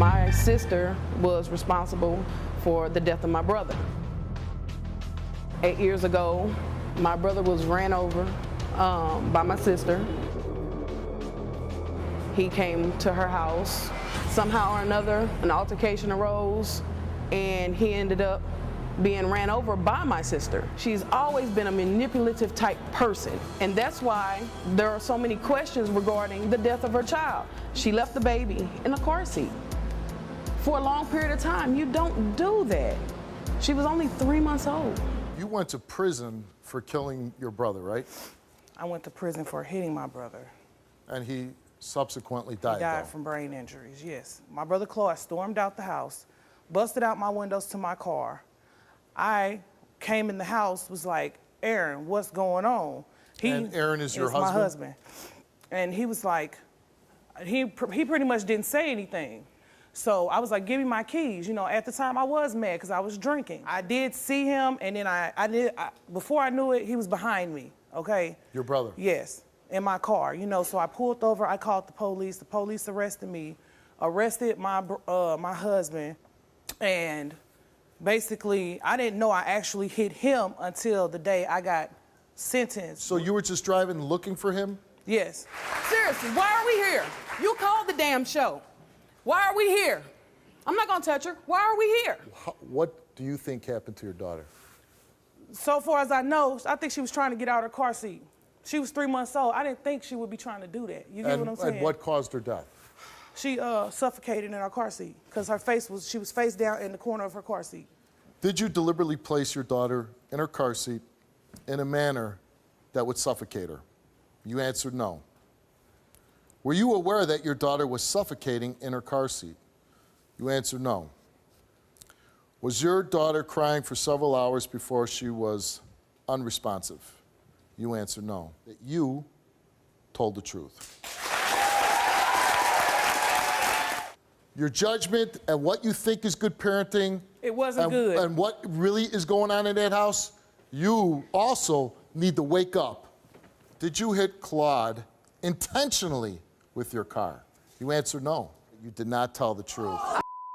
My sister was responsible for the death of my brother. 8 years ago, my brother was ran over by my sister. He came to her house. Somehow or another, an altercation arose, and he ended up being ran over by my sister. She's always been a manipulative type person, and that's why there are so many questions regarding the death of her child. She left the baby in a car seat for a long period of time. You don't do that. She was only 3 months old. You went to prison for killing your brother, right? I went to prison for hitting my brother. And he subsequently died, He died from brain injuries, yes. My brother Claude stormed out the house, busted out my windows to my car. I came in the house, was like, Aaron, what's going on? And Aaron is your husband? my husband. And he was like, he pretty much didn't say anything. So I was like, give me my keys. You know, at the time I was mad because I was drinking. I did see him, and then before I knew it, he was behind me, okay? Your brother? Yes, in my car, you know. So I pulled over, I called the police arrested me, arrested my husband, and basically, I didn't know I actually hit him until the day I got sentenced. So you were just driving looking for him? Yes. Seriously, why are we here? You called the damn show. Why are we here? I'm not gonna touch her. Why are we here? What do you think happened to your daughter? So far as I know, I think she was trying to get out of her car seat. She was 3 months old. I didn't think she would be trying to do that. You get what I'm saying? And what caused her death? She suffocated in her car seat because she was face down in the corner of her car seat. Did you deliberately place your daughter in her car seat in a manner that would suffocate her? You answered no. Were you aware that your daughter was suffocating in her car seat? You answered no. Was your daughter crying for several hours before she was unresponsive? You answered no. That you told the truth. Your judgment and what you think is good parenting. It wasn't good. And what really is going on in that house, you also need to wake up. Did you hit Claude intentionally with your car? You answered no. You did not tell the truth.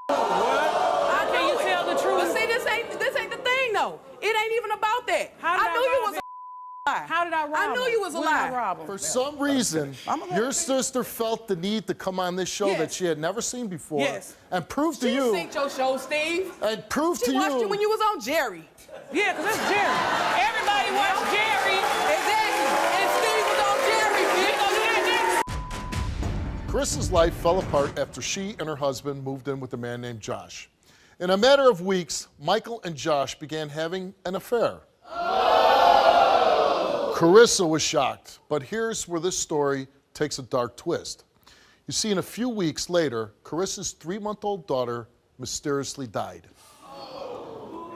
How can you tell the truth? But see, this ain't the thing though. It ain't even about that. I knew you was a lie. How did I rob I knew him? you was a When did I lie. rob him? For some reason, your sister felt the need to come on this show Yes. that she had never seen before Yes. and prove to She you, synced your show, Steve. and prove to She watched you, you when you was on Jerry. Yeah, because that's Jerry. Everybody watched Jerry. Exactly. And Steve was on Jerry, bitch. Carissa's life fell apart after she and her husband moved in with a man named Josh. In a matter of weeks, Michael and Josh began having an affair. Carissa was shocked, but here's where this story takes a dark twist. You see, in a few weeks later, Carissa's 3-month-old daughter mysteriously died.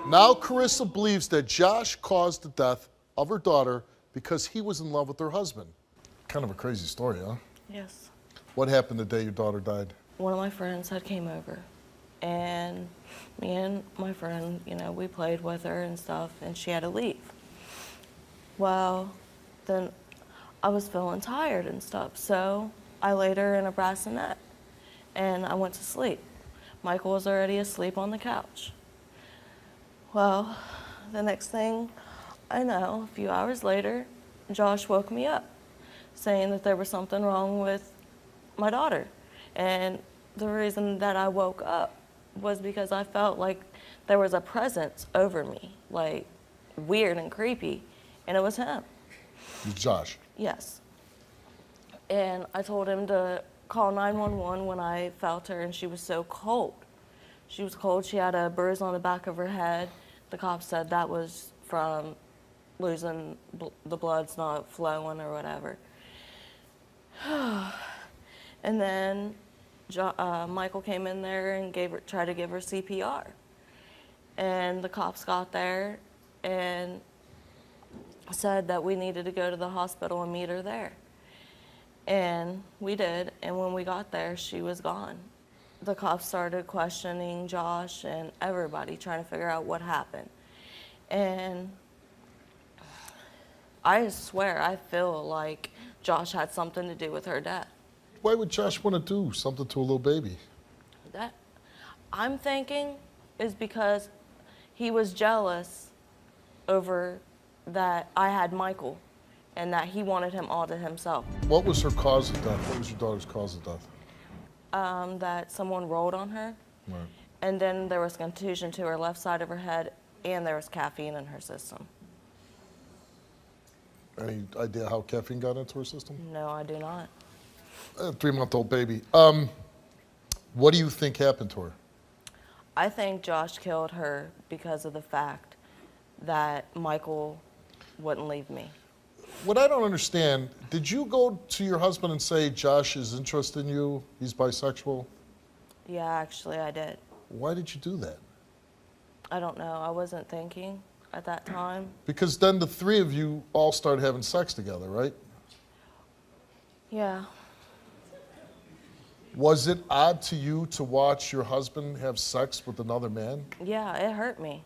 Now Carissa believes that Josh caused the death of her daughter because he was in love with her husband. Kind of a crazy story, huh? Yes. What happened the day your daughter died? One of my friends had came over, and me and my friend, you know, we played with her and stuff, and she had to leave. Well, then I was feeling tired and stuff, so I laid her in a bassinet, and I went to sleep. Michael was already asleep on the couch. Well, the next thing I know, a few hours later, Josh woke me up, saying that there was something wrong with my daughter. And the reason that I woke up was because I felt like there was a presence over me, like weird and creepy, and it was him. Josh. Yes. And I told him to call 911 when I felt her, and she was so cold. She was cold. She had a bruise on the back of her head. The cops said that was from losing, the blood's not flowing or whatever. And then Michael came in there and tried to give her CPR. And the cops got there and said that we needed to go to the hospital and meet her there. And we did, and when we got there, she was gone. The cops started questioning Josh and everybody, trying to figure out what happened. And I swear, I feel like Josh had something to do with her death. Why would Josh want to do something to a little baby? I'm thinking is because he was jealous over that I had Michael and that he wanted him all to himself. What was her cause of death? What was your daughter's cause of death? That someone rolled on her, Right. and then there was contusion to her left side of her head, and there was caffeine in her system. Any idea how caffeine got into her system? No, I do not. A 3-month-old baby. What do you think happened to her? I think Josh killed her because of the fact that Michael wouldn't leave me. What I don't understand, did you go to your husband and say, Josh is interested in you, he's bisexual? Yeah, actually I did. Why did you do that? I don't know. I wasn't thinking at that time. Because then the three of you all started having sex together, right? Yeah. Was it odd to you to watch your husband have sex with another man? Yeah, it hurt me.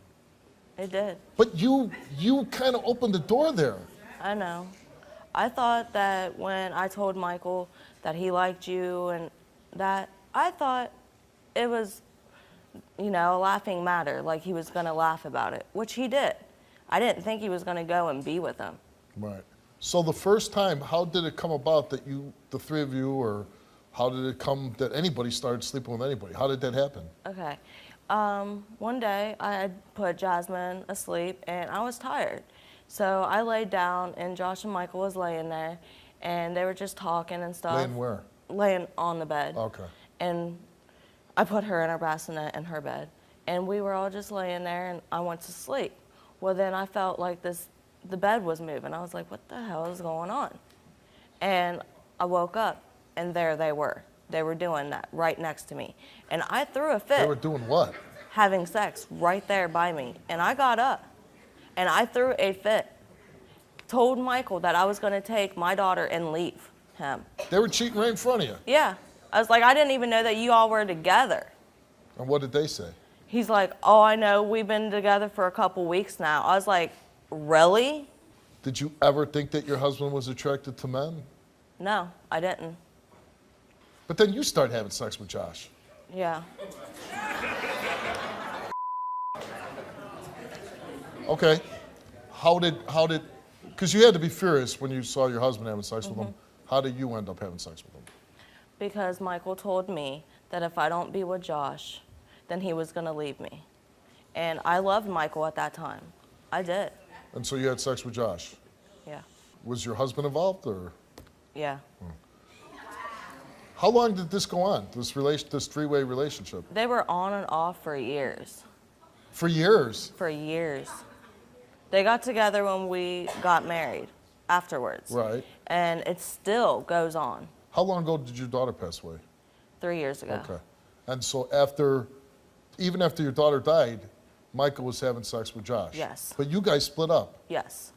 It did. But you kind of opened the door there. I know. I thought that when I told Michael that he liked you and that, I thought it was, you know, a laughing matter, like he was going to laugh about it, which he did. I didn't think he was going to go and be with him. Right. So the first time, how did it come about that the three of you, or how did it come that anybody started sleeping with anybody? How did that happen? Okay. One day I had put Jasmine asleep and I was tired. So I laid down and Josh and Michael was laying there and they were just talking and stuff. Laying where? Laying on the bed. Okay. And I put her in her bassinet in her bed. And we were all just laying there and I went to sleep. Well, then I felt like the bed was moving. I was like, what the hell is going on? And I woke up and there they were. They were doing that right next to me. And I threw a fit. They were doing what? Having sex right there by me. And I got up and I threw a fit. Told Michael that I was going to take my daughter and leave him. They were cheating right in front of you. Yeah. I was like, I didn't even know that you all were together. And what did they say? He's like, oh, I know, we've been together for a couple weeks now. I was like, really? Did you ever think that your husband was attracted to men? No, I didn't. But then you started having sex with Josh. Yeah. Okay. How did, because you had to be furious when you saw your husband having sex with him. How did you end up having sex with him? Because Michael told me that if I don't be with Josh, then he was going to leave me. And I loved Michael at that time. I did. And so you had sex with Josh. Yeah. Was your husband involved, or? Yeah. How long did this go on, this three-way relationship? They were on and off for years. For years? For years. They got together when we got married afterwards. Right. And it still goes on. How long ago did your daughter pass away? 3 years ago. Okay. And so even after your daughter died, Michael was having sex with Josh? Yes. But you guys split up? Yes.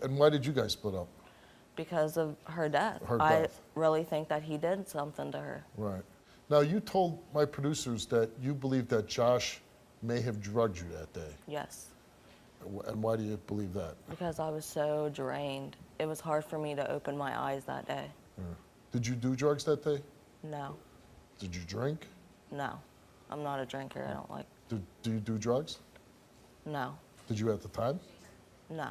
And why did you guys split up? Because of her death. Her I death. really think that he did something to her. Right. Now, you told my producers that you believe that Josh may have drugged you that day. Yes. And why do you believe that? Because I was so drained. It was hard for me to open my eyes that day. Yeah. Did you do drugs that day? No. Did you drink? No. I'm not a drinker. I don't like. Do you do drugs? No. Did you at the time? No.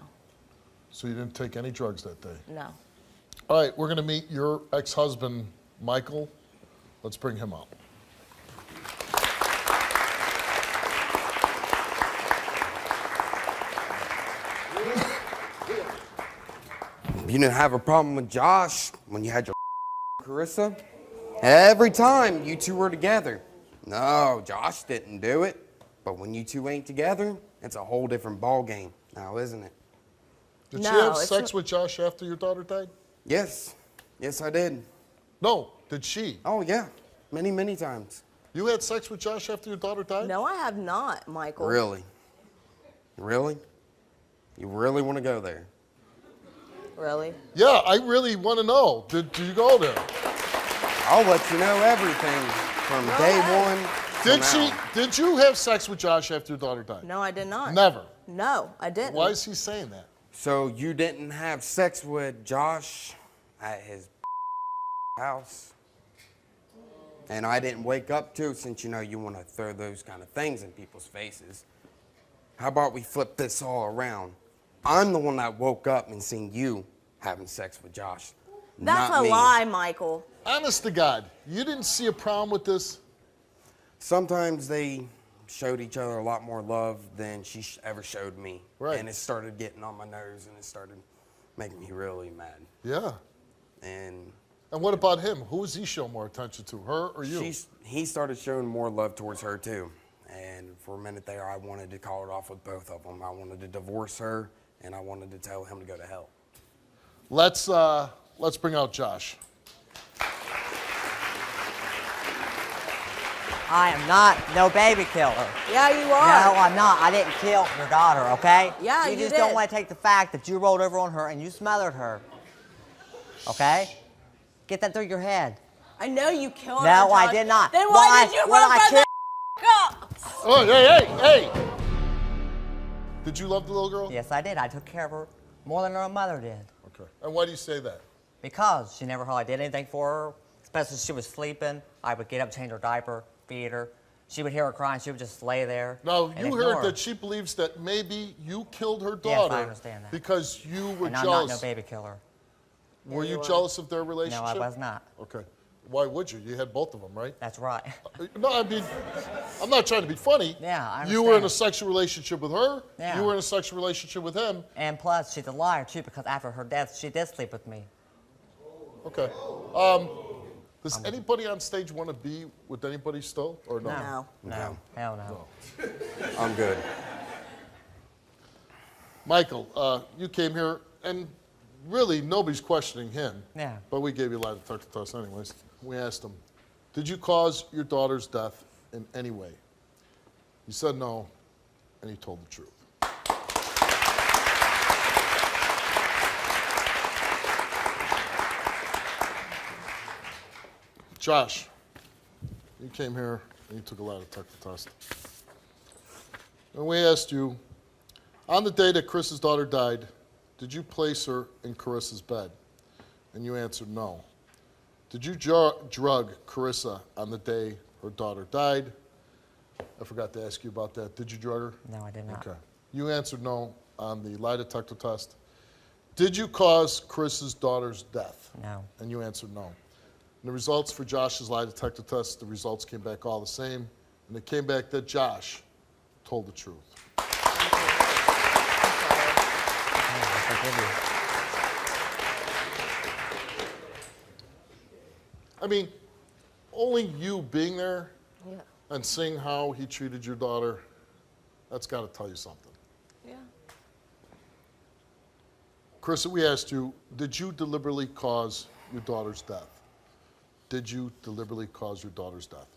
So you didn't take any drugs that day? No. All right, we're going to meet your ex-husband, Michael. Let's bring him up. You didn't have a problem with Josh when you had your Carissa? Every time you two were together. No, Josh didn't do it. But when you two ain't together, it's a whole different ball game now, isn't it? Did No, she have it's sex not- with Josh after your daughter died? Yes. Yes, I did. No, did she? Oh, yeah. Many, many times. You had sex with Josh after your daughter died? No, I have not, Michael. Really? Really? You really want to go there? Really? Yeah, I really want to know. Did you go there? I'll let you know everything from day one. Did you have sex with Josh after your daughter died? No, I did not. Never. No, I didn't. Why is he saying that? So you didn't have sex with Josh at his house? And I didn't wake up to it, since you know you want to throw those kind of things in people's faces. How about we flip this all around? I'm the one that woke up and seen you having sex with Josh. That's not a me. lie, Michael. Honest to God, you didn't see a problem with this? Sometimes they showed each other a lot more love than she ever showed me. Right. And it started getting on my nerves, and it started making me really mad. Yeah. And what about him? Who was he showing more attention to, her or you? he started showing more love towards her too. And for a minute there, I wanted to call it off with both of them. I wanted to divorce her, and I wanted to tell him to go to hell. Let's bring out Josh. I am not no baby killer. Yeah, you No, are. I'm not. I didn't kill your daughter, okay? Yeah, you just did. don't want to take the fact that you rolled over on her and you smothered her. Okay? Get that through your head. I know you killed her, No, I Josh. did not. Then why did you Why run I from the up? Oh, hey! Did you love the little girl? Yes, I did. I took care of her more than her mother did. Okay. And why do you say that? Because she never hardly did anything for her, especially if she was sleeping. I would get up, change her diaper, feed her. She would hear her crying. She would just lay there. Now, and you ignore heard her. that she believes that maybe you killed her Yes, daughter I understand that. because you were And I'm jealous. not no baby killer. Were you jealous of their relationship? No, I was not. Okay. Why would you? You had both of them, right? That's right. No, I mean, I'm not trying to be funny. Yeah, I You were in a understand. sexual relationship with her. Yeah. You were in a sexual relationship with him. And plus, she's a liar, too, because after her death, she did sleep with me. Okay. Does anybody on stage want to be with anybody still, or no? No. No. Hell no. I'm good. Michael, you came here, and really nobody's questioning him. Yeah. But we gave you a lie detector test anyways. We asked him, did you cause your daughter's death in any way? He said no, and he told the truth. Josh, you came here and you took a lie detector test. And we asked you, on the day that Chris's daughter died, did you place her in Carissa's bed? And you answered no. Did you drug Carissa on the day her daughter died? I forgot to ask you about that. Did you drug her? No, I did not. Okay. You answered no on the lie detector test. Did you cause Chris's daughter's death? No. And you answered no. And the results for Josh's lie detector test, the results came back all the same. And it came back that Josh told the truth. I mean, only you being there and seeing how he treated your daughter, that's got to tell you something. Yeah. Carissa, we asked you, did you deliberately cause your daughter's death? Did you deliberately cause your daughter's death?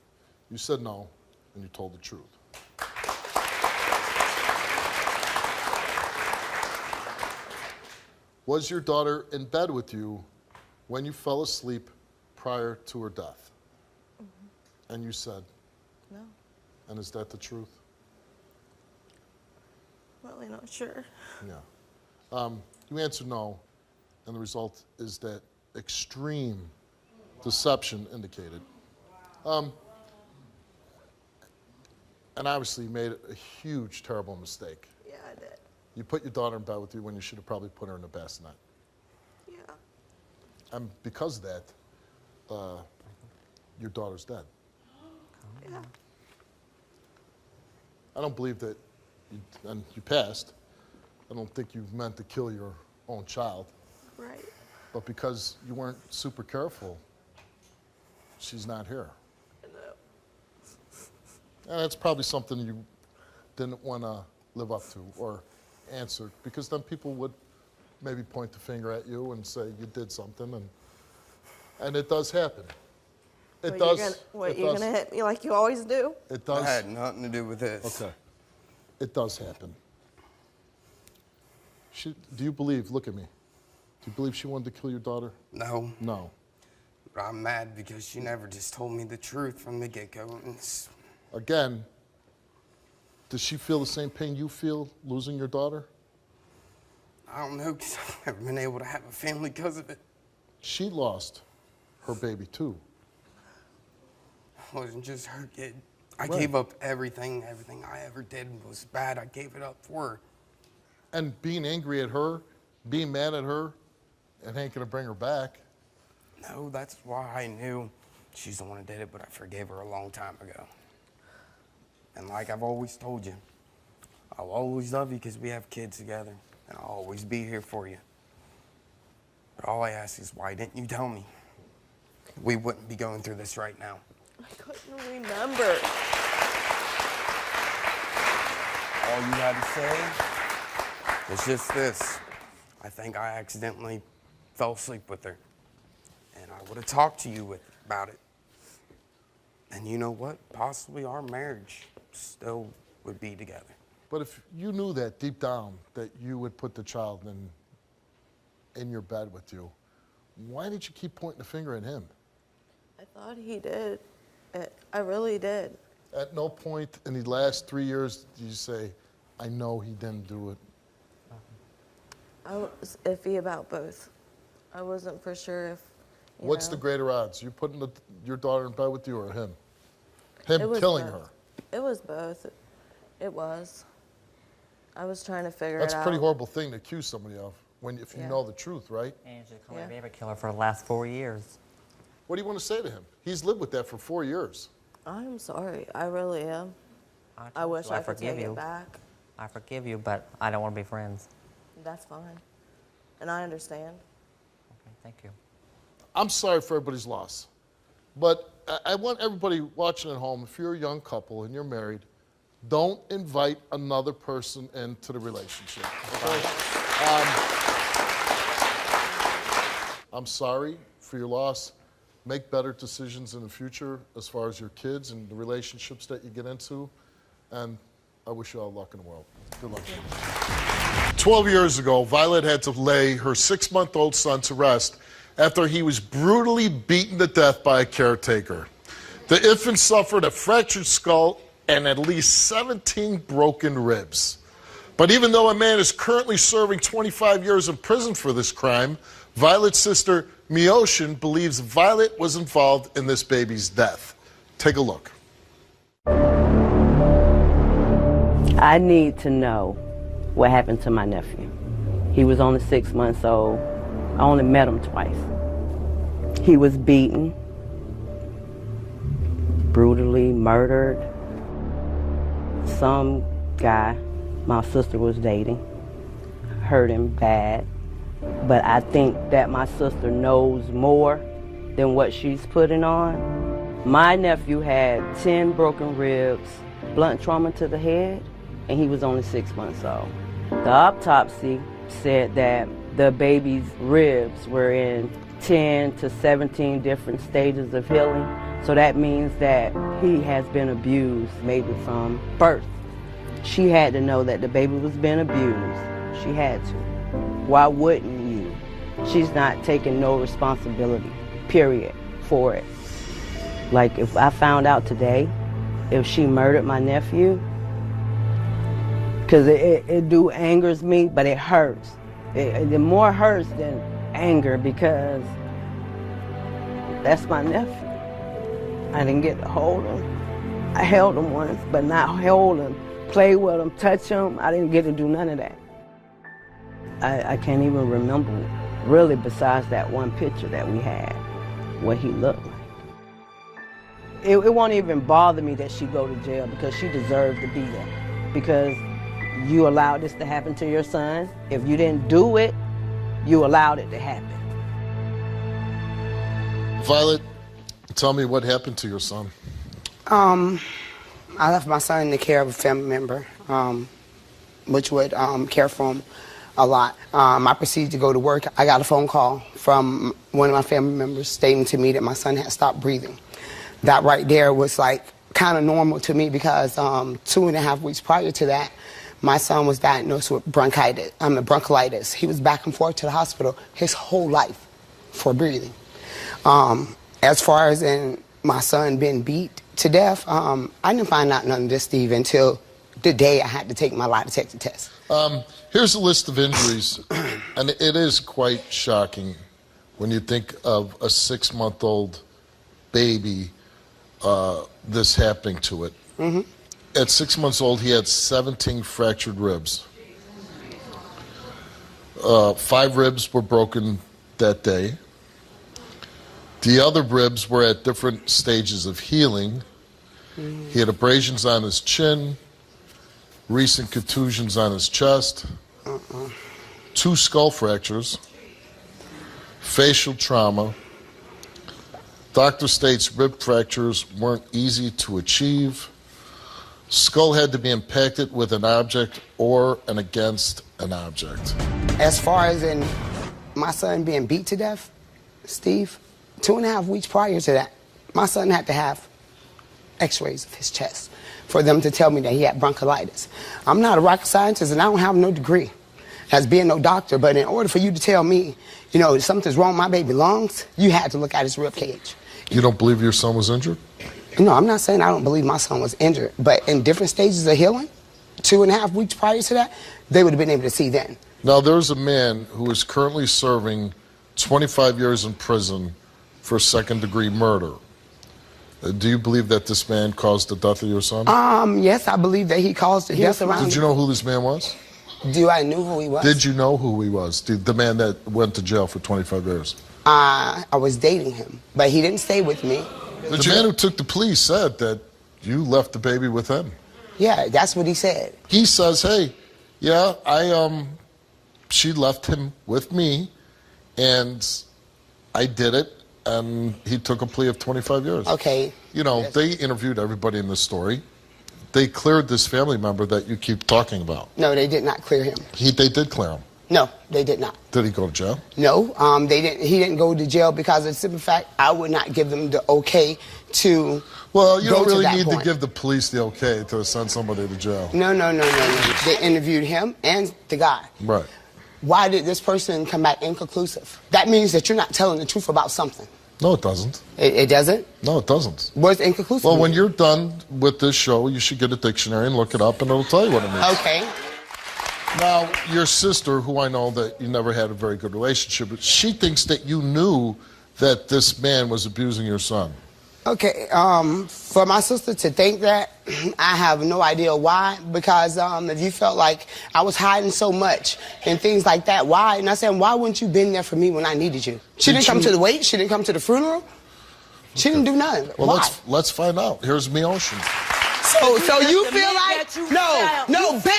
You said no, and you told the truth. Was your daughter in bed with you when you fell asleep prior to her death? Mm-hmm. And you said? No. And is that the truth? Really not sure. Yeah. You answered no, and the result is that extreme deception indicated. And obviously you made a huge, terrible mistake. Yeah, I did. You put your daughter in bed with you when you should have probably put her in a bassinet. Yeah. And because of that, your daughter's dead. Yeah. I don't believe that, and you passed. I don't think you meant to kill your own child. Right. But because you weren't super careful, she's not here. I know. And that's probably something you didn't want to live up to or answer, because then people would maybe point the finger at you and say you did something, and it does happen. It does. You're gonna hit me like you always do? It does. I had nothing to do with this. Okay. It does happen. Do you believe, look at me, do you believe she wanted to kill your daughter? No. No. But I'm mad because she never just told me the truth from the get-go. Again, does she feel the same pain you feel losing your daughter? I don't know, because I've never been able to have a family because of it. She lost her baby too. wasn't just her kid. I gave up everything. Everything I ever did was bad. I gave it up for her. And being angry at her, being mad at her, it ain't gonna bring her back. No, that's why I knew she's the one that did it, but I forgave her a long time ago. And like I've always told you, I'll always love you because we have kids together, and I'll always be here for you. But all I ask is, why didn't you tell me? We wouldn't be going through this right now. I couldn't remember. All you had to say is just this. I think I accidentally fell asleep with her. And I would have talked to you about it. And you know what? Possibly our marriage still would be together. But if you knew that deep down, that you would put the child in your bed with you, why did you keep pointing the finger at him? I thought he did. I really did. At no point in the last 3 years did you say, I know he didn't do it? I was iffy about both. I wasn't for sure if, What's the greater odds? You putting your daughter in bed with you or him? Him killing both. her? It was both. It was. I was trying to figure That's it a out. pretty horrible thing to accuse somebody of if you Yeah. know the truth, right? And she's called me a baby killer for the last 4 years. What do you want to say to him? He's lived with that for 4 years. I'm sorry. I really am. I told wish you I could forgive take you. it back. I forgive you, but I don't want to be friends. That's fine. And I understand. Okay, thank you. I'm sorry for everybody's loss. But I want everybody watching at home, if you're a young couple and you're married, don't invite another person into the relationship. Okay? I'm sorry for your loss. Make better decisions in the future as far as your kids and the relationships that you get into. And I wish you all luck in the world. Good luck. 12 years ago, Violet had to lay her 6-month-old son to rest after he was brutally beaten to death by a caretaker. The infant suffered a fractured skull and at least 17 broken ribs. But even though a man is currently serving 25 years in prison for this crime, Violet's sister, Mioshin, believes Violet was involved in this baby's death. Take a look. I need to know what happened to my nephew. He was only 6 months old. I only met him twice. He was beaten, brutally murdered. Some guy my sister was dating hurt him bad. But I think that my sister knows more than what she's putting on. My nephew had 10 broken ribs, blunt trauma to the head, and he was only 6 months old. The autopsy said that the baby's ribs were in 10 to 17 different stages of healing. So that means that he has been abused maybe from birth. She had to know that the baby was being abused. She had to. Why wouldn't you? She's not taking no responsibility, period, for it. Like if I found out today, if she murdered my nephew, because it do angers me, but it hurts. It more hurts than anger because that's my nephew. I didn't get to hold him. I held him once, but not hold him, play with him, touch him. I didn't get to do none of that. I can't even remember, really, besides that one picture that we had, what he looked like. It won't even bother me that she go to jail because she deserved to be there. Because you allowed this to happen to your son. If you didn't do it, you allowed it to happen. Violet, tell me what happened to your son. I left my son in the care of a family member, which would care for him a lot. I proceeded to go to work. I got a phone call from one of my family members stating to me that my son had stopped breathing. That right there was like kind of normal to me because 2.5 weeks prior to that, my son was diagnosed with bronchitis. He was back and forth to the hospital his whole life for breathing. As far as in my son being beat to death, I didn't find out none of this, Steve, until the day I had to take my lie detector test. Here's a list of injuries, and it is quite shocking when you think of a 6-month-old baby this happening to it. Mm-hmm. At 6 months old, he had 17 fractured ribs. 5 ribs were broken that day. The other ribs were at different stages of healing. He had abrasions on his chin, recent contusions on his chest, 2 skull fractures, facial trauma. Doctor states rib fractures weren't easy to achieve. Skull had to be impacted with an object or and against an object. As far as in my son being beat to death, Steve, 2.5 weeks prior to that, my son had to have x-rays of his chest for them to tell me that he had bronchiolitis. I'm not a rocket scientist and I don't have no degree as being no doctor, but in order for you to tell me, you know, something's wrong with my baby lungs, you had to look at his rib cage. You don't believe your son was injured? No, I'm not saying I don't believe my son was injured, but in different stages of healing, 2.5 weeks prior to that, they would have been able to see then. Now, there's a man who is currently serving 25 years in prison for second-degree murder. Do you believe that this man caused the death of your son? Yes, I believe that he caused the death around. Did you know who this man was? Do I know who he was? Did you know who he was? The man that went to jail for 25 years? I was dating him, but he didn't stay with me. The man who took the plea said that you left the baby with him. Yeah, that's what he said. He says, hey, yeah, she left him with me, and I did it, and he took a plea of 25 years. Okay. You know, they interviewed everybody in this story. They cleared this family member that you keep talking about. No, they did not clear him. They did clear him. No, they did not. Did he go to jail? No, they didn't. He didn't go to jail because of the simple fact I would not give them the okay to. Well, you go don't really to that need point. to give the police the okay to send somebody to jail. No. They interviewed him and the guy. Right. Why did this person come back inconclusive? That means that you're not telling the truth about something. No, it doesn't. It doesn't? No, it doesn't. What's inconclusive? Well, when you're done with this show, you should get a dictionary and look it up, and it'll tell you what it means. Okay. Now, your sister, who I know that you never had a very good relationship with, she thinks that you knew that this man was abusing your son. Okay, for my sister to think that, I have no idea why, because if you felt like I was hiding so much and things like that, why? And I said, why wouldn't you been there for me when I needed you? She didn't come to the wake, she didn't come to the funeral, she didn't do nothing. Well, why? let's find out. Here's me Ocean. So you feel like, no, bitch,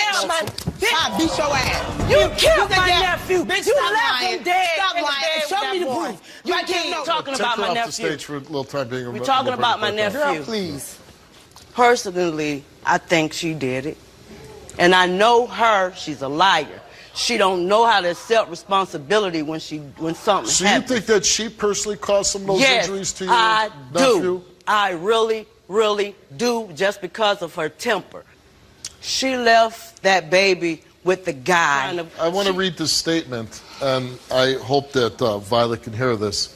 I beat your ass. You killed my nephew. Bitch, You stop left lying. him dead. Stop in the lying. bed Show with me the that boy. proof. You I keep can't talking Take about her my off the nephew. stage for a little time being We're talking about my nephew. Girl, please. Personally, I think she did it. And I know her, she's a liar. She don't know how to accept responsibility when something So happens. you think that she personally caused some of those Yes, injuries to your I nephew? do. I really, really do, just because of her temper. She left that baby with the guy. I want to read this statement, and I hope that Violet can hear this.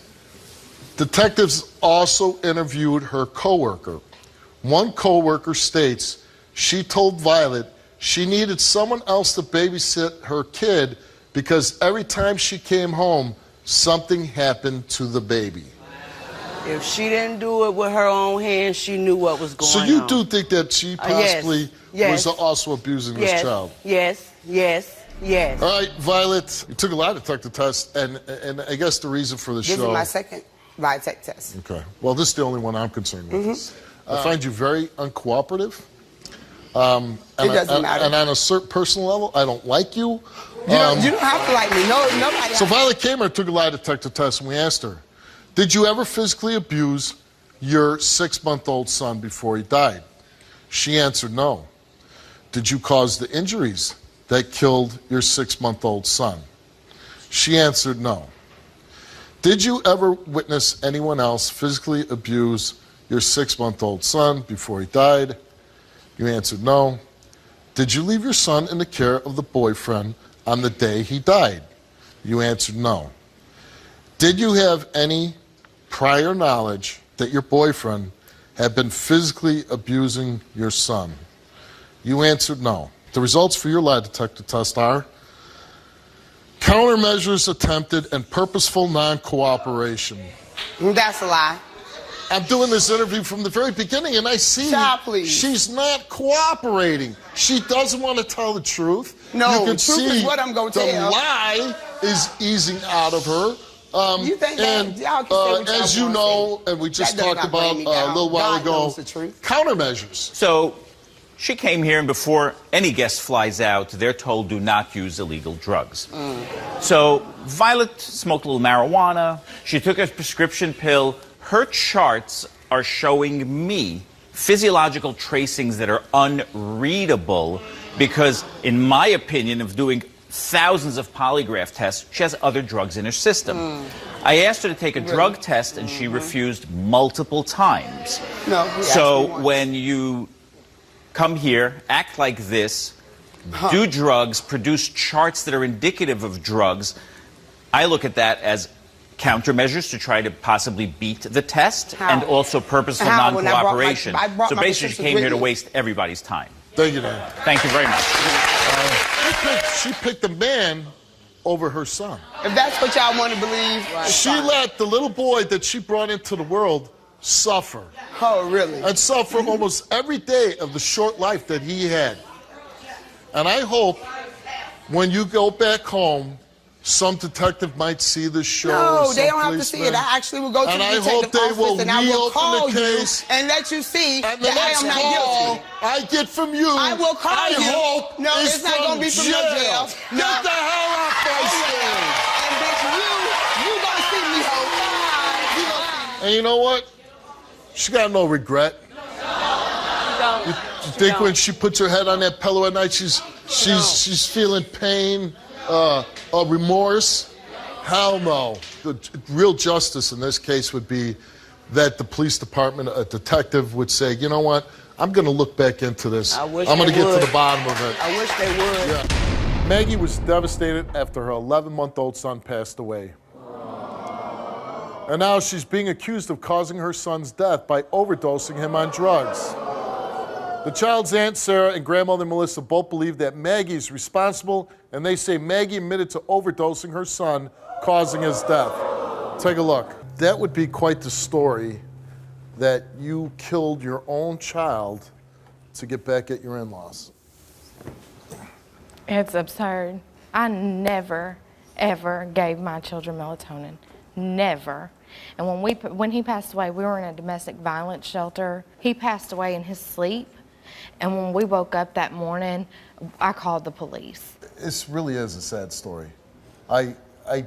Detectives also interviewed her coworker. One coworker states she told Violet she needed someone else to babysit her kid because every time she came home, something happened to the baby. If she didn't do it with her own hands, she knew what was going on. So you do think that she possibly was also abusing this child? Yes. All right, Violet, you took a lie detector test, and I guess the reason for the This show... is my second lie detector test. Okay. Well, this is the only one I'm concerned with. I find you very uncooperative. It doesn't matter. And on a certain personal level, I don't like you. You don't have to like me. Nobody. So Violet came here and took a lie detector test, and we asked her, did you ever physically abuse your 6-month-old son before he died? She answered no. Did you cause the injuries that killed your 6-month-old son? She answered no. Did you ever witness anyone else physically abuse your 6-month-old son before he died? You answered no. Did you leave your son in the care of the boyfriend on the day he died? You answered no. Did you have any prior knowledge that your boyfriend had been physically abusing your son? You answered no. The results for your lie detector test are countermeasures attempted and purposeful non-cooperation. That's a lie. I'm doing this interview from the very beginning, and I see she's not cooperating. She doesn't want to tell the truth. No, you can truth see is what I'm gonna tell. The lie is easing out of her. You think and y'all can say what y'all as you wanna know, say. and we just That does talked not bring about me a down. little while God ago, knows the truth. countermeasures. So she came here, and before any guest flies out, they're told do not use illegal drugs. So Violet smoked a little marijuana. She took a prescription pill. Her charts are showing me physiological tracings that are unreadable because, in my opinion, of doing thousands of polygraph tests, she has other drugs in her system. I asked her to take a drug test, and she refused multiple times. No, so when you come here, act like this, do drugs, produce charts that are indicative of drugs, I look at that as countermeasures to try to possibly beat the test and also purposeful non-cooperation. So basically, she came here to waste everybody's time. Thank you, Dan. Thank you very much. She picked a man over her son. If that's what y'all want to believe, She let the little boy that she brought into the world suffer. Oh, really? And suffer almost every day of the short life that he had. And I hope when you go back home, some detective might see this show. No, they don't have to see it. I actually will go to the detective office and I will call you and let you see that I am not guilty. I get from you. I will call you. Hope no, it's not going to be from your jail. No. Get the hell off my stage. And bitch, you going to see me, ho. And you know what? She got no regret. You think when she puts her head on that pillow at night, she's feeling pain, remorse? Hell no. The real justice in this case would be that the police department, a detective would say, you know what? I'm going to look back into this. I'm going to get to the bottom of it. I wish they would. Yeah. Maggie was devastated after her 11-month-old son passed away. And now she's being accused of causing her son's death by overdosing him on drugs. The child's aunt, Sarah, and grandmother, Melissa, both believe that Maggie is responsible, and they say Maggie admitted to overdosing her son, causing his death. Take a look. That would be quite the story, that you killed your own child to get back at your in-laws. It's absurd. I never, ever gave my children melatonin. Never. And when he passed away, we were in a domestic violence shelter. He passed away in his sleep. And when we woke up that morning, I called the police. This really is a sad story. I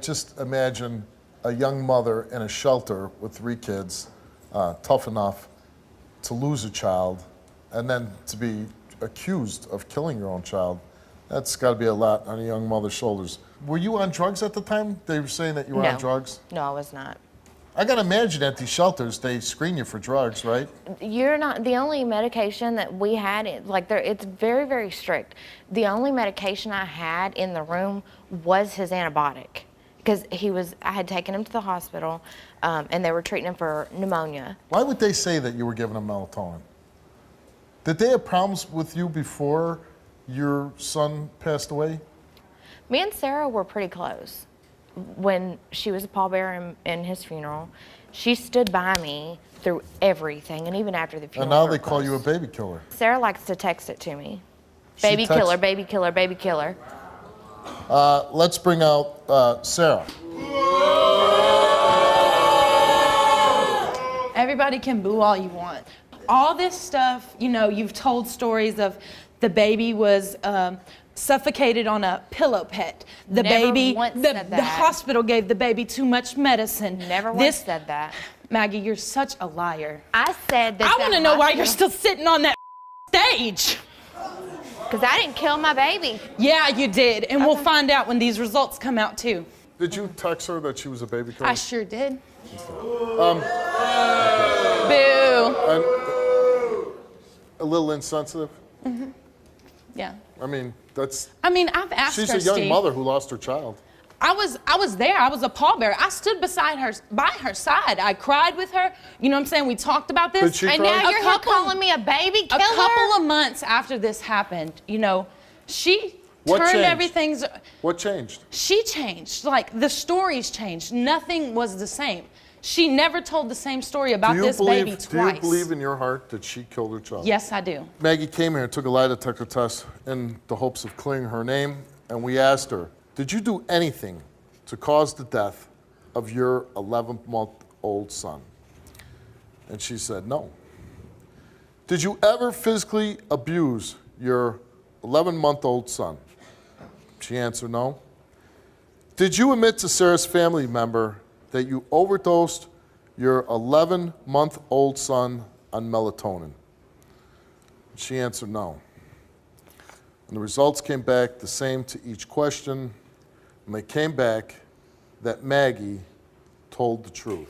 just imagine a young mother in a shelter with 3 kids, tough enough to lose a child, and then to be accused of killing your own child. That's got to be a lot on a young mother's shoulders. Were you on drugs at the time? They were saying that you were on drugs? No, I was not. I gotta imagine at these shelters, they screen you for drugs, right? You're not, the only medication that we had, it's very, very strict. The only medication I had in the room was his antibiotic. Because I had taken him to the hospital, and they were treating him for pneumonia. Why would they say that you were giving him melatonin? Did they have problems with you before your son passed away? Me and Sarah were pretty close. When she was a pallbearer in his funeral, she stood by me through everything, and even after the funeral. And now they call you a baby killer. Sarah likes to text it to me. Baby killer, baby killer, baby killer. Let's bring out Sarah. Everybody can boo all you want. All this stuff, you know, you've told stories of the baby was suffocated on a pillow pet. The hospital gave the baby too much medicine. Never once said that. Maggie, you're such a liar. I said that. I want to know why you're still sitting on that stage. Because I didn't kill my baby. Yeah, you did. And we'll find out when these results come out, too. Did you text her that she was a baby killer? I sure did. Boo. A little insensitive? Mm-hmm. Yeah. I mean, that's... I've asked her, She's a young mother who lost her child. I was there. I was a pallbearer. I stood by her side. I cried with her. You know what I'm saying? We talked about this. Did she and cry? now you're here calling me a baby killer? A couple of months after this happened, you know, she turned everything's... What changed? She changed. Like, the stories changed. Nothing was the same. She never told the same story about this baby twice. Do you believe in your heart that she killed her child? Yes, I do. Maggie came here and took a lie detector test in the hopes of clearing her name, and we asked her, did you do anything to cause the death of your 11-month-old son? And she said no. Did you ever physically abuse your 11-month-old son? She answered no. Did you admit to Sarah's family member that you overdosed your 11-month-old son on melatonin? She answered no. And the results came back the same to each question, and they came back that Maggie told the truth.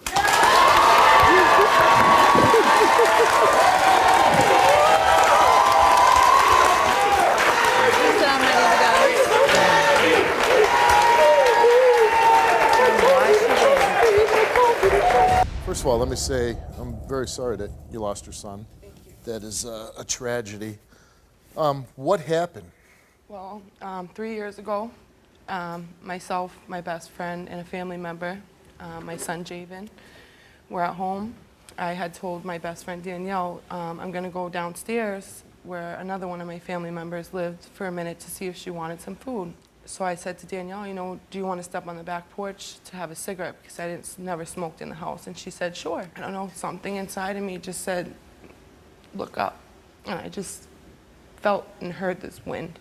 First of all, let me say I'm very sorry that you lost your son. That is a tragedy. What happened? Well, 3 years ago, myself, my best friend, and a family member, my son Javen, were at home. I had told my best friend Danielle, I'm going to go downstairs where another one of my family members lived for a minute to see if she wanted some food. So I said to Danielle, you know, do you want to step on the back porch to have a cigarette? Because I never smoked in the house. And she said, sure. I don't know, something inside of me just said, look up. And I just felt and heard this wind.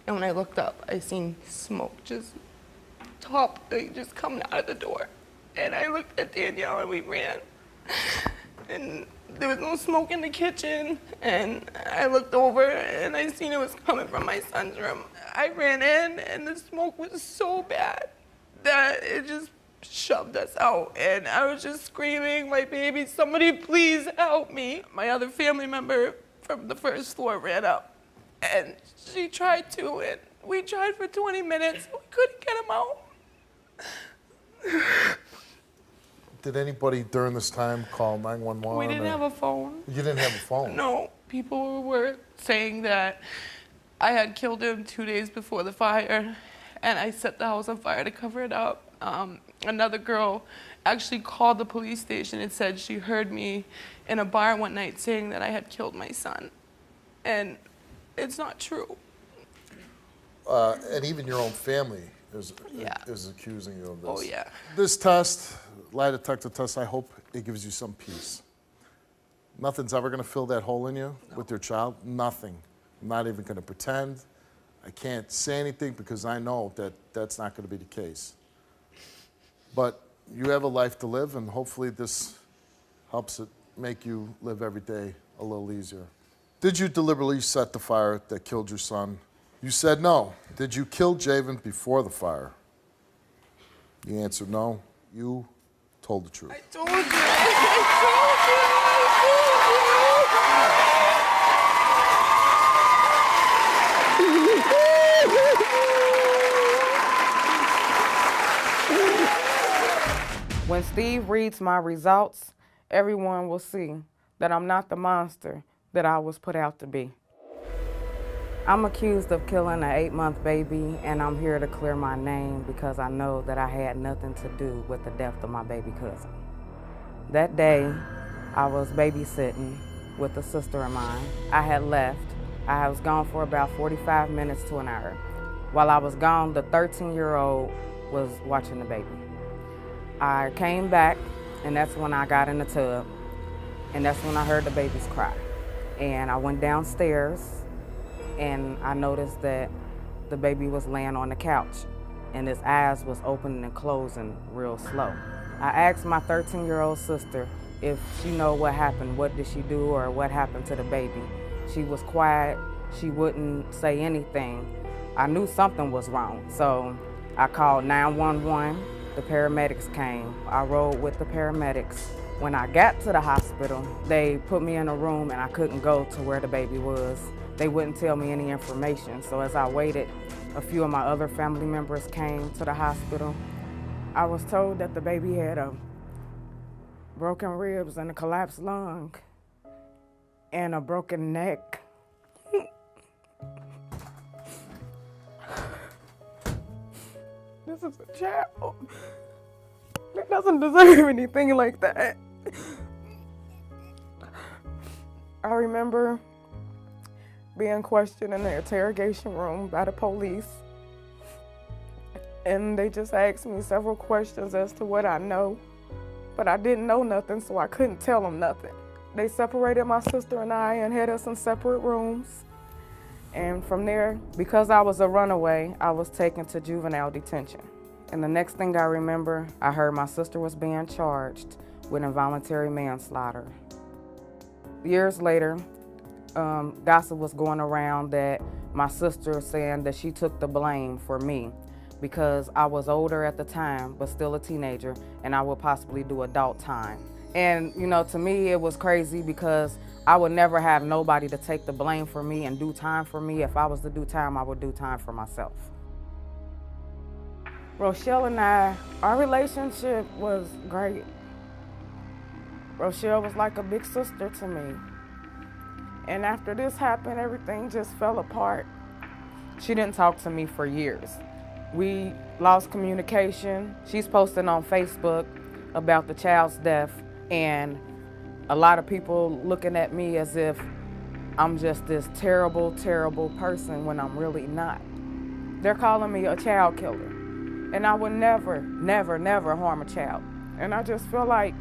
And when I looked up, I seen smoke just just coming out of the door. And I looked at Danielle and we ran. And there was no smoke in the kitchen. And I looked over and I seen it was coming from my son's room. I ran in and the smoke was so bad that it just shoved us out. And I was just screaming, my baby, somebody please help me. My other family member from the first floor ran up. And she tried to, and we tried for 20 minutes. We couldn't get him out. Did anybody during this time call 911? We didn't have a phone. You didn't have a phone? No. People were saying that I had killed him 2 days before the fire, and I set the house on fire to cover it up. Another girl actually called the police station and said she heard me in a bar one night saying that I had killed my son. And it's not true. And even your own family is accusing you of this. Oh, yeah. This test, lie detector test, I hope it gives you some peace. Nothing's ever going to fill that hole in you with your child. Nothing. I'm not even going to pretend. I can't say anything because I know that that's not going to be the case. But you have a life to live, and hopefully this helps it make you live every day a little easier. Did you deliberately set the fire that killed your son? You said no. Did you kill Javen before the fire? You answered no. You told the truth. I told you. I When Steve reads my results, everyone will see that I'm not the monster that I was put out to be. I'm accused of killing an 8-month baby, and I'm here to clear my name because I know that I had nothing to do with the death of my baby cousin. That day, I was babysitting with a sister of mine. I had left. I was gone for about 45 minutes to an hour. While I was gone, the 13-year-old was watching the baby. I came back, and that's when I got in the tub, and that's when I heard the babies cry. And I went downstairs, and I noticed that the baby was laying on the couch, and his eyes was opening and closing real slow. I asked my 13-year-old sister if she know what happened, what did she do, or what happened to the baby. She was quiet, she wouldn't say anything. I knew something was wrong, so I called 911. The paramedics came. I rode with the paramedics. When I got to the hospital, they put me in a room and I couldn't go to where the baby was. They wouldn't tell me any information. So as I waited, a few of my other family members came to the hospital. I was told that the baby had broken ribs and a collapsed lung and a broken neck. This is a child. He doesn't deserve anything like that. I remember being questioned in the interrogation room by the police. And they just asked me several questions as to what I know. But I didn't know nothing, so I couldn't tell them nothing. They separated my sister and I and had us in separate rooms. And from there, because I was a runaway, I was taken to juvenile detention. And the next thing I remember, I heard my sister was being charged with involuntary manslaughter. Years later, gossip was going around that my sister was saying that she took the blame for me because I was older at the time, but still a teenager, and I would possibly do adult time. And, you know, to me, it was crazy because I would never have nobody to take the blame for me and do time for me. If I was to do time, I would do time for myself. Rochelle and I, our relationship was great. Rochelle was like a big sister to me. And after this happened, everything just fell apart. She didn't talk to me for years. We lost communication. She's posting on Facebook about the child's death, and a lot of people looking at me as if I'm just this terrible, terrible person when I'm really not. They're calling me a child killer. And I would never, never, never harm a child. And I just feel like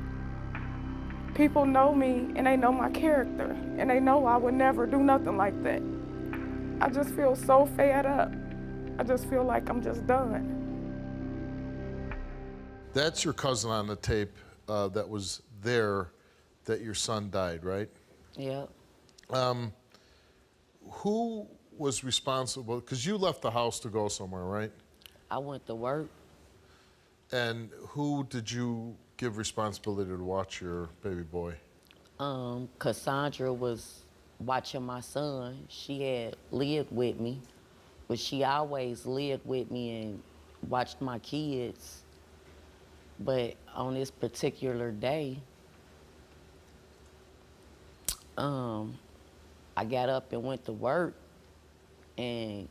people know me and they know my character and they know I would never do nothing like that. I just feel so fed up. I just feel like I'm just done. That's your cousin on the tape that was there that your son died, right? Yeah. Who was responsible? Because you left the house to go somewhere, right? I went to work. And who did you give responsibility to watch your baby boy? Cassandra was watching my son. She had lived with me, but she always lived with me and watched my kids. But on this particular day, I got up and went to work and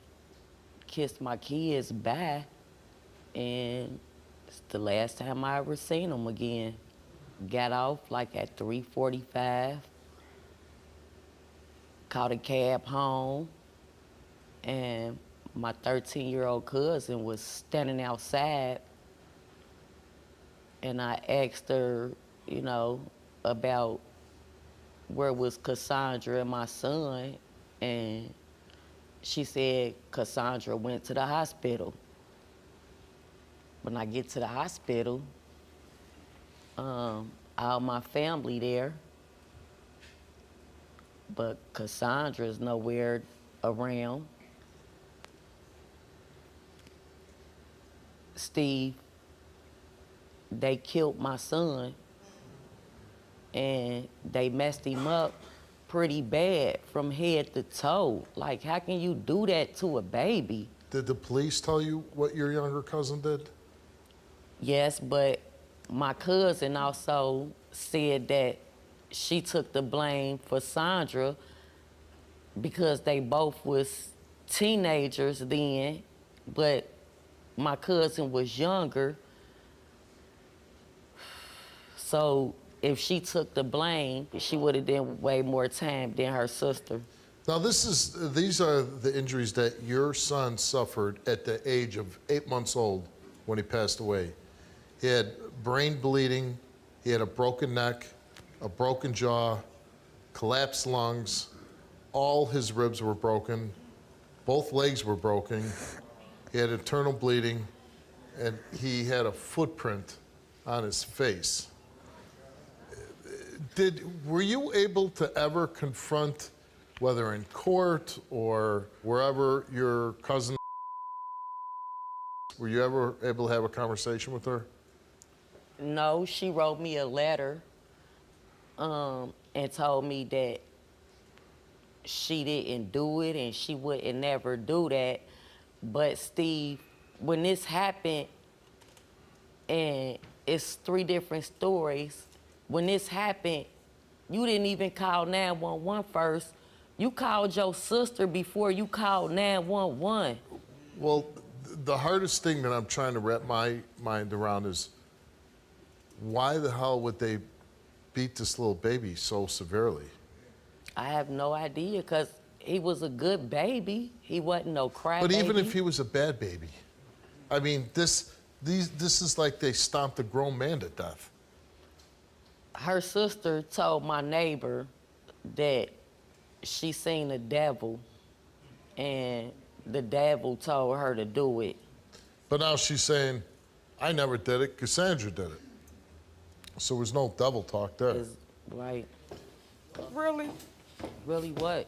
kissed my kids bye, and it's the last time I ever seen them again. Got off like at 3:45, caught a cab home, and my 13-year-old cousin was standing outside, and I asked her, you know, about where was Cassandra and my son, and she said Cassandra went to the hospital. When I get to the hospital, all my family there, but Cassandra's nowhere around. Steve, they killed my son and they messed him up pretty bad from head to toe. Like, how can you do that to a baby? Did the police tell you what your younger cousin did? Yes, but my cousin also said that she took the blame for Sandra because they both was teenagers then, but my cousin was younger. So if she took the blame, she would have done way more time than her sister. Now these are the injuries that your son suffered at the age of 8 months old when he passed away. He had brain bleeding, he had a broken neck, a broken jaw, collapsed lungs, all his ribs were broken, both legs were broken, he had internal bleeding, and he had a footprint on his face. Were you able to ever confront, whether in court or wherever, your cousin? Were you ever able to have a conversation with her? No, she wrote me a letter and told me that she didn't do it and she wouldn't never do that. But Steve, when this happened, and it's 3 different stories, when this happened, you didn't even call 911 first. You called your sister before you called 911. Well, the hardest thing that I'm trying to wrap my mind around is Why the hell would they beat this little baby so severely? I have no idea, because he was a good baby. He wasn't no cry But baby. even if he was a bad baby, I mean, this is like they stomped a grown man to death. Her sister told my neighbor that she seen the devil, and the devil told her to do it. But now she's saying, I never did it, Cassandra did it. So there's no devil talk there. Right. Really? Really what?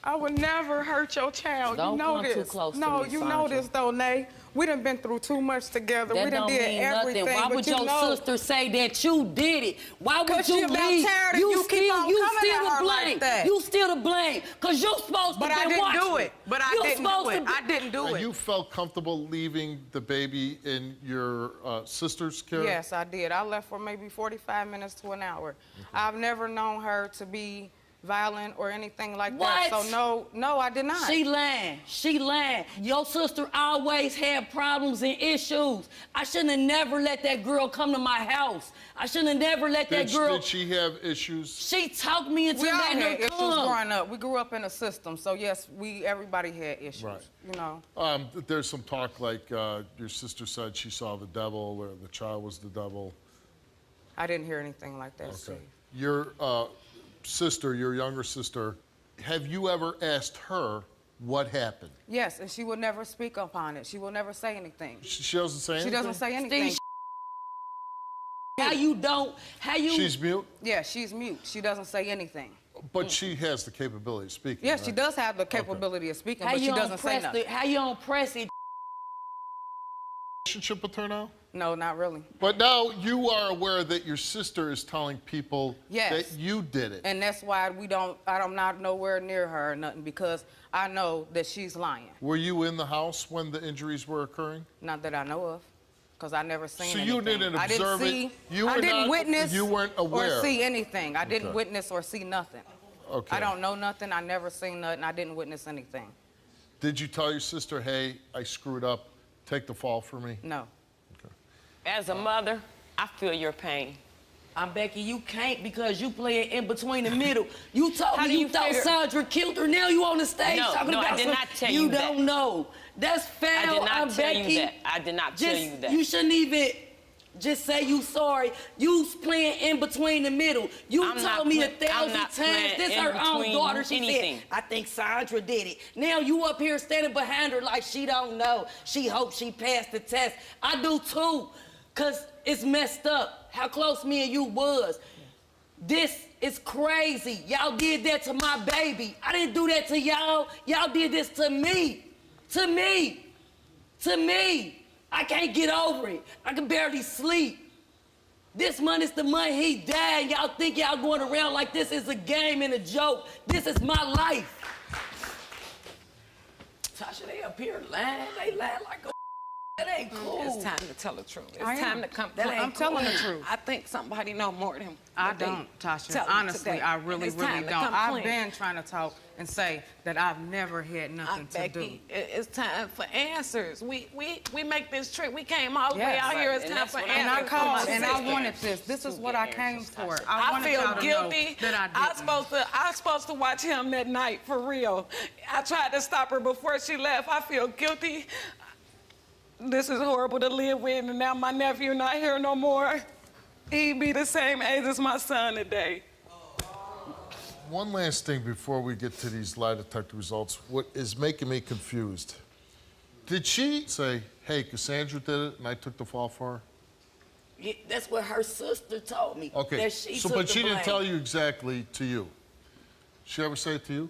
I would never hurt your child. Don't you know come this. too close to no, me, you Sandra. know this though, Nay. We done been through too much together. That We done don't did mean everything. nothing. Why but would you your know, sister say that you did it? Why would 'Cause you she about leave? tired and you keep on you coming still at to her blame. like that. You still to blame, cause you're supposed But to I be didn't watching. do it. But I You're didn't do supposed it. to be- I didn't do And it. you felt comfortable leaving the baby in your sister's care? Yes, I did. I left for maybe 45 minutes to an hour. I've never known her to be violent or anything like that. What? So no, I did not. She lying. She lying. Your sister always had problems and issues. I shouldn't have never let that girl come to my house. I shouldn't have never let that girl. Did she have issues? She talked me into We all letting had her issues come. growing up. We grew up in a system, so yes, everybody had issues. Right. You know. There's some talk like your sister said she saw the devil, or the child was the devil. I didn't hear anything like that. Okay. Steve. Your sister, your younger sister, have you ever asked her what happened? Yes, and she would never speak upon it. She will never say anything. She doesn't say anything? She doesn't say anything. Steve, how you... She's mute? Yeah, she's mute. She doesn't say anything. But she has the capability of speaking, Yes, right? she does have the capability of speaking, how but you she doesn't say press nothing. how you don't press it? Relationship with her now? No, not really. But now you are aware that your sister is telling people Yes. that you did it. And that's why I'm not nowhere near her or nothing, because I know that she's lying. Were you in the house when the injuries were occurring? Not that I know of, because I never seen So anything. you didn't I observe didn't it? see, You were I didn't not- witness you weren't aware? or see anything. I didn't Okay. witness or see nothing. Okay. I don't know nothing. I never seen nothing. I didn't witness anything. Did you tell your sister, hey, I screwed up, take the fall for me? No. As a mother, I feel your pain. Becky, you can't, because you play it in between the middle. You told How me do you you thought figure- Sandra killed her. Now you on the stage No, talking no, I about did some- not tell you that. don't know. That's foul, I did not tell Becky. you that. I did not tell you that. You shouldn't even just say you sorry. You playing in between the middle. You I'm not told me I'm 1,000 not times. playing This in her own between daughter. She anything. said, I think Sandra did it. Now you up here standing behind her like she don't know. She hopes she passed the test. I do too, because it's messed up how close me and you was. This is crazy. Y'all did that to my baby. I didn't do that to y'all. Y'all did this to me. To me. To me. I can't get over it. I can barely sleep. This month is the month he died. Y'all think y'all going around like this is a game and a joke. This is my life. Tasha, they up here lying. They lie like a that ain't cool. It's time to tell the truth. It's I am. time to come That clean. ain't I'm telling the truth. I think somebody know more than I what they don't, Tasha. tell them Honestly, today. I really, It's really time to don't. come I've clean. been trying to talk and say that I've never had nothing to do. Becky, it's time for answers. We make this trip. We came all the way Yes. out here. It's And time that's for what answers. And I called for my and I sister. wanted this. This is what I came for. I wanted feel y'all to guilty. know that I didn't. I was supposed to watch him that night for real. I tried to stop her before she left. I feel guilty. This is horrible to live with, and now my nephew not here no more. He be the same age as my son today. One last thing before we get to these lie detector results, what is making me confused. Did she say, hey, Cassandra did it and I took the fall for her? Yeah, that's what her sister told me. Okay, That she so took but the she didn't blame. tell you exactly to you. She ever say it to you?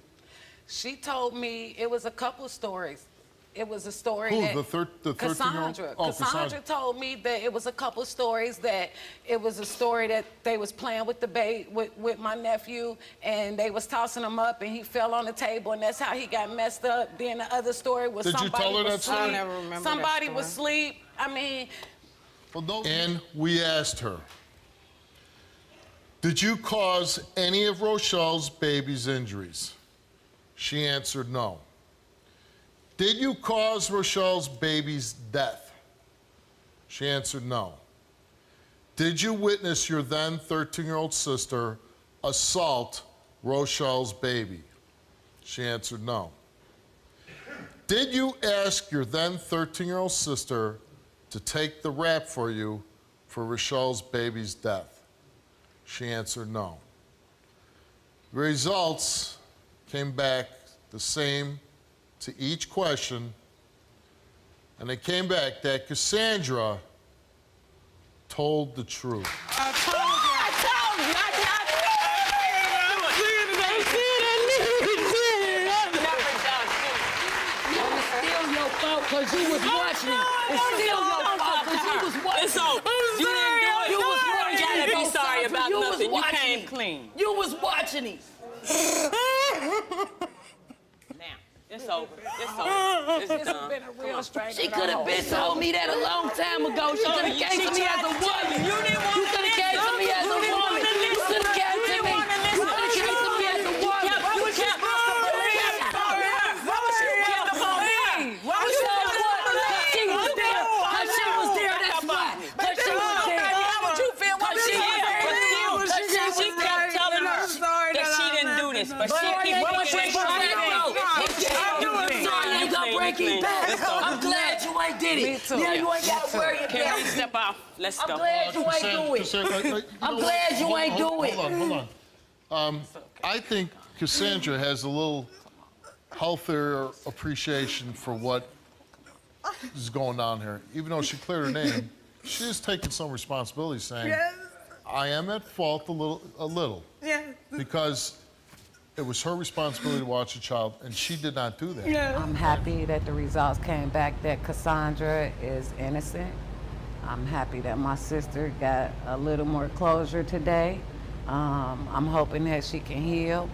She told me it was a couple of stories. It was a story Who, that the 13-year-old? Cassandra. Oh, Cassandra told me that it was a couple of stories, that it was a story that they was playing with the baby with my nephew, and they was tossing him up, and he fell on the table, and that's how he got messed up. Then the other story was Did you somebody tell her was that story? asleep. I never remember that Somebody was story. asleep. I mean, And we asked her, did you cause any of Rochelle's baby's injuries? She answered no. Did you cause Rochelle's baby's death? She answered no. Did you witness your then 13-year-old sister assault Rochelle's baby? She answered no. Did you ask your then 13-year-old sister to take the rap for you for Rochelle's baby's death? She answered no. The results came back the same to each question, and they came back that Cassandra told the truth. I told you. Because you was watching it. It's still your fault because you was watching it. It's over. You didn't do it. You was watching it. You gotta be sorry about nothing. You came clean. You was watching it. Now, it's over. It's over. It's done. Been a real she could have been told me that a long time ago. She could have came to me as a woman. You didn't want to. You could have came to me as a woman. You could have came to me. You could have came to me as a woman. You kept but I'm glad you ain't did it. Me too. Now you ain't got to worry about it. Can we step off? Let's go. I'm glad you ain't do it. I'm glad you ain't do it. Hold on. I think Cassandra has a little healthier appreciation for what is going on here. Even though she cleared her name, she is taking some responsibility, saying, I am at fault a little. Yeah. Because it was her responsibility to watch a child, and she did not do that. Yeah. I'm happy that the results came back that Cassandra is innocent. I'm happy that my sister got a little more closure today. I'm hoping that she can heal,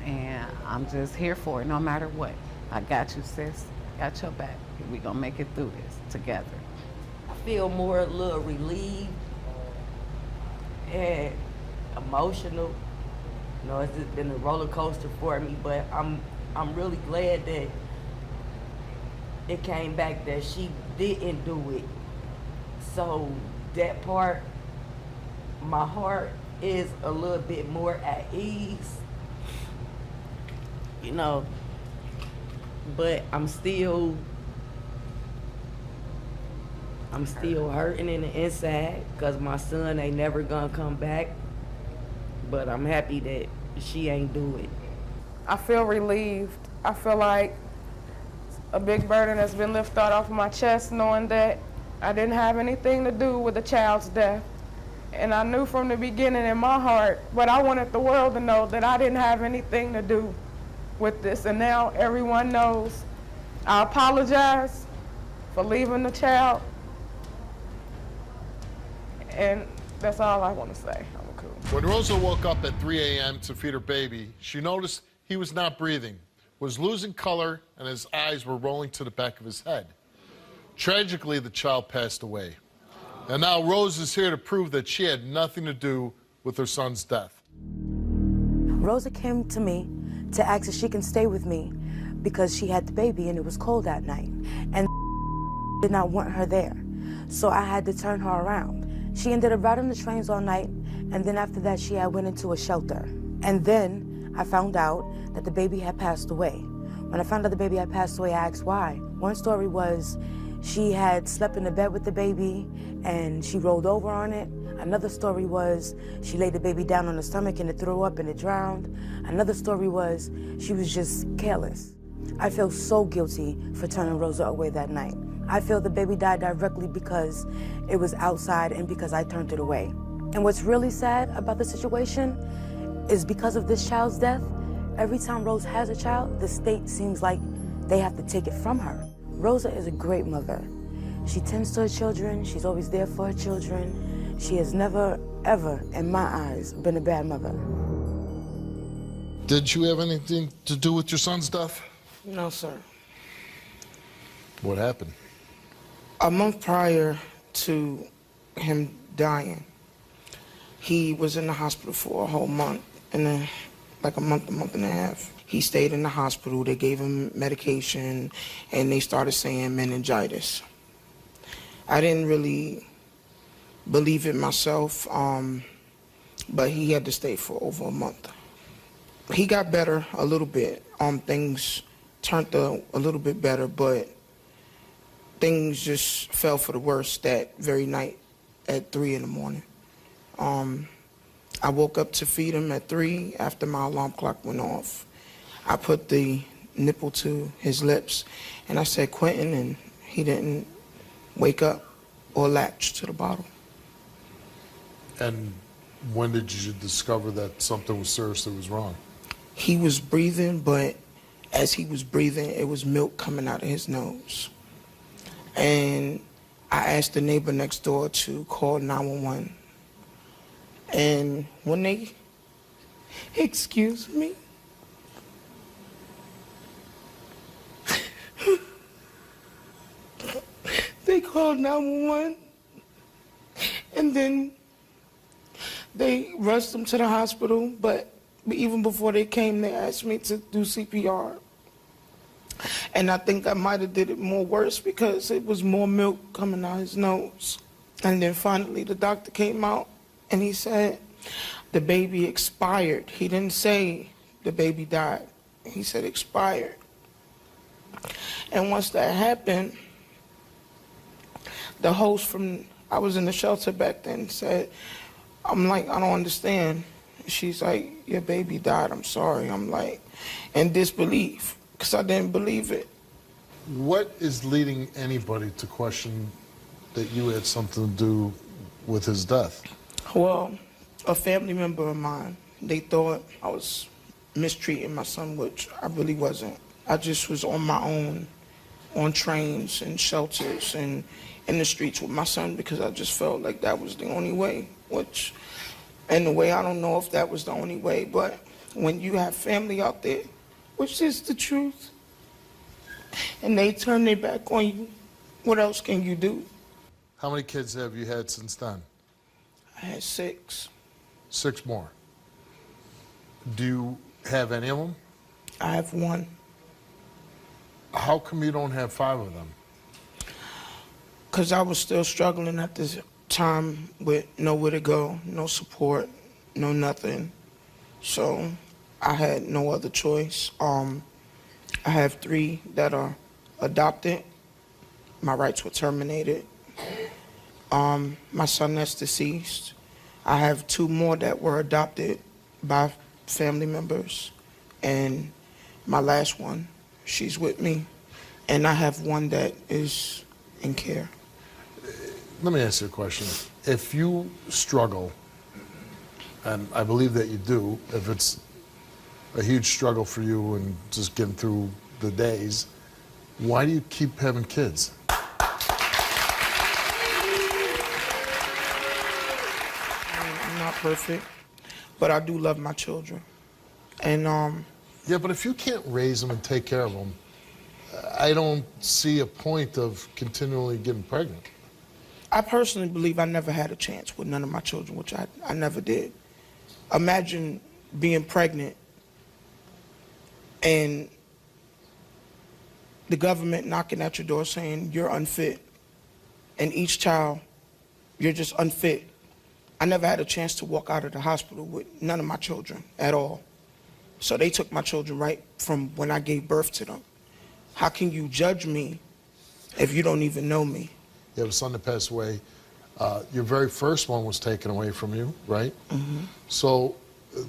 and I'm just here for it no matter what. I got you, sis. Got your back. We're gonna make it through this together. I feel more a little relieved and emotional. You know, it's just been a roller coaster for me, but I'm really glad that it came back that she didn't do it. So that part, my heart is a little bit more at ease, you know, but I'm still hurting in the inside because my son ain't never gonna come back. But I'm happy that she ain't do it. I feel relieved. I feel like a big burden has been lifted off my chest knowing that I didn't have anything to do with the child's death. And I knew from the beginning in my heart, but I wanted the world to know that I didn't have anything to do with this. And now everyone knows. I apologize for leaving the child. And that's all I want to say. When Rosa woke up at 3 a.m. to feed her baby, she noticed he was not breathing, was losing color, and his eyes were rolling to the back of his head. Tragically, the child passed away. And now Rose is here to prove that she had nothing to do with her son's death. Rosa came to me to ask if she can stay with me because she had the baby and it was cold that night. And did not want her there. So I had to turn her around. She ended up riding the trains all night, and then after that, she had went into a shelter. And then I found out that the baby had passed away. When I found out the baby had passed away, I asked why. One story was she had slept in the bed with the baby, and she rolled over on it. Another story was she laid the baby down on her stomach, and it threw up, and it drowned. Another story was she was just careless. I feel so guilty for turning Rosa away that night. I feel the baby died directly because it was outside and because I turned it away. And what's really sad about the situation is because of this child's death, every time Rose has a child, the state seems like they have to take it from her. Rosa is a great mother. She tends to her children. She's always there for her children. She has never, ever, in my eyes, been a bad mother. Did you have anything to do with your son's death? No, sir. What happened? A month prior to him dying, he was in the hospital for a whole month, and then like a month and a half. He stayed in the hospital. They gave him medication, and they started saying meningitis. I didn't really believe it myself, but he had to stay for over a month. He got better a little bit. Things turned a little bit better, but things just fell for the worst that very night at 3 in the morning. I woke up to feed him at 3 after my alarm clock went off. I put the nipple to his lips, and I said, Quentin, and he didn't wake up or latch to the bottle. And when did you discover that something was seriously wrong? He was breathing, but as he was breathing, it was milk coming out of his nose. And I asked the neighbor next door to call 911. And when they, excuse me, they called 911, and then they rushed him to the hospital, but even before they came, they asked me to do CPR. And I think I might have did it more worse because it was more milk coming out his nose. And then finally the doctor came out and he said the baby expired. He didn't say the baby died. He said expired. And once that happened, the host I was in the shelter back then, said, I'm like, I don't understand. She's like, your baby died, I'm sorry. I'm like, in disbelief, because I didn't believe it. What is leading anybody to question that you had something to do with his death? Well, a family member of mine, they thought I was mistreating my son, which I really wasn't. I just was on my own, on trains and shelters and in the streets with my son because I just felt like that was the only way, which, in a way, I don't know if that was the only way, but when you have family out there, which is the truth, and they turn their back on you, what else can you do? How many kids have you had since then? I had 6. 6 more. Do you have any of them? I have 1. How come you don't have 5 of them? Because I was still struggling at this time with nowhere to go, no support, no nothing. So I had no other choice. I have 3 that are adopted. My rights were terminated. My son that's deceased. I have 2 more that were adopted by family members. And my last one, she's with me. And I have 1 that is in care. Let me ask you a question. If you struggle, and I believe that you do, if it's a huge struggle for you and just getting through the days, why do you keep having kids? I'm not perfect, but I do love my children. And yeah, but if you can't raise them and take care of them, I don't see a point of continually getting pregnant. I personally believe I never had a chance with none of my children, which I never did. Imagine being pregnant and the government knocking at your door saying you're unfit, and each child, you're just unfit. I never had a chance to walk out of the hospital with none of my children at all. So they took my children right from when I gave birth to them. How can you judge me if you don't even know me? You have a son that passed away. Your very first one was taken away from you, right? Mm-hmm. So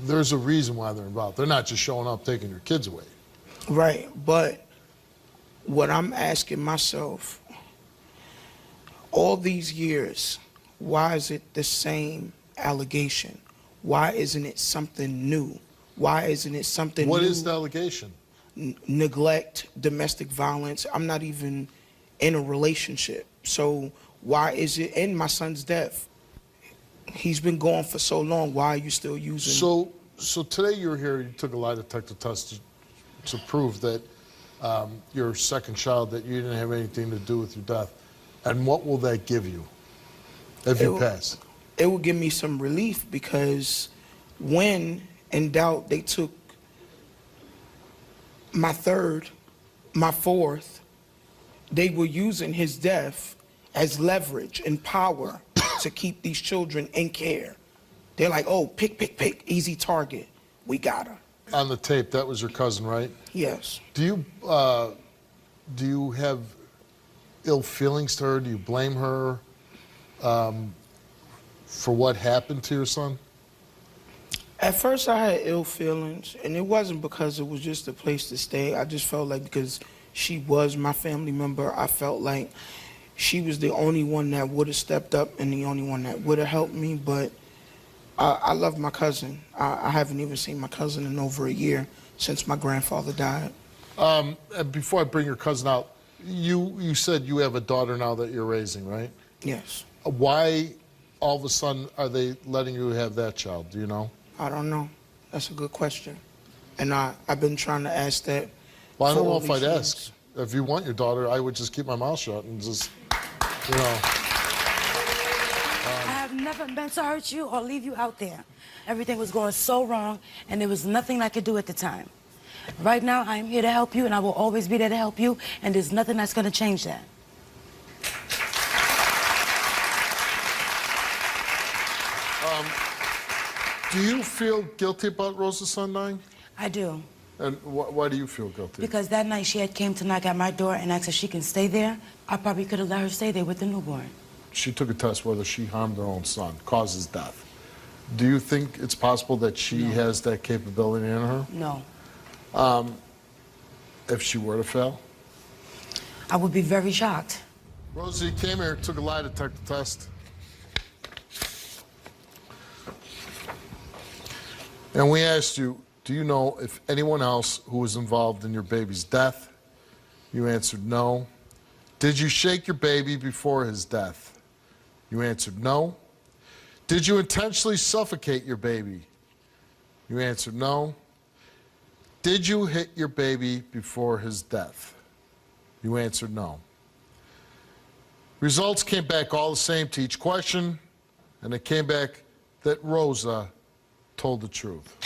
there's a reason why they're involved. They're not just showing up taking your kids away. Right, but what I'm asking myself, all these years, why is it the same allegation? Why isn't it something new? Why isn't it something new? What is the allegation? Neglect, domestic violence. I'm not even in a relationship. So why is it in my son's death? He's been gone for so long. Why are you still using? So today you were here. You took a lie detector test to prove that your second child, that you didn't have anything to do with your death. And what will that give you if you pass? It will give me some relief because when in doubt, they took my 3rd, my 4th. They were using his death as leverage and power to keep these children in care. They're like, oh, pick, easy target. We got her. On the tape, that was your cousin, right? Yes. Do you have ill feelings to her? Do you blame her for what happened to your son? At first, I had ill feelings, and it wasn't because it was just a place to stay. I just felt like because she was my family member, I felt like she was the only one that would have stepped up and the only one that would have helped me. But I love my cousin. I haven't even seen my cousin in over a year since my grandfather died. And before I bring your cousin out, you said you have a daughter now that you're raising, right? Yes. Why all of a sudden are they letting you have that child? Do you know? I don't know. That's a good question. And I've been trying to ask that. Well, I don't know if I'd ask. If you want your daughter, I would just keep my mouth shut and just, you know. I have never meant to hurt you or leave you out there. Everything was going so wrong, and there was nothing I could do at the time. Right now, I am here to help you, and I will always be there to help you, and there's nothing that's going to change that. Do you feel guilty about Rosa's son dying? I do. And why do you feel guilty? Because that night she had came to knock at my door and asked if she can stay there. I probably could have let her stay there with the newborn. She took a test whether she harmed her own son, caused his death. Do you think it's possible that she has that capability in her? No. If she were to fail? I would be very shocked. Rosa, you came here, took a lie detector test. And we asked you, do you know if anyone else who was involved in your baby's death? You answered no. Did you shake your baby before his death? You answered no. Did you intentionally suffocate your baby? You answered no. Did you hit your baby before his death? You answered no. Results came back all the same to each question, and it came back that Rosa told the truth.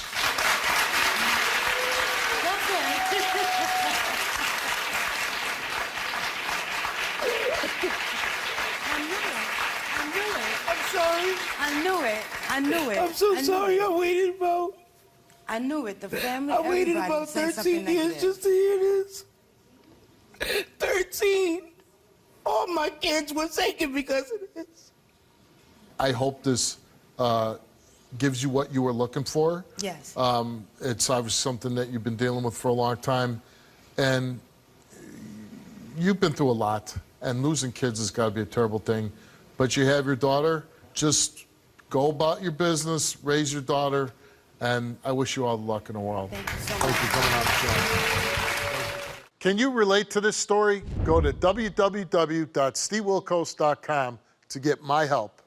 I knew it. I'm so sorry. I waited about... I knew it. The family, I waited about 13 years just to hear this. 13. All my kids were taken because of this. I hope this gives you what you were looking for. Yes. It's obviously something that you've been dealing with for a long time. And you've been through a lot. And losing kids has got to be a terrible thing. But you have your daughter. Just go about your business, raise your daughter, and I wish you all the luck in the world. Thank you so much. Thanks for coming on the show. Can you relate to this story? Go to www.stevewilkos.com to get my help.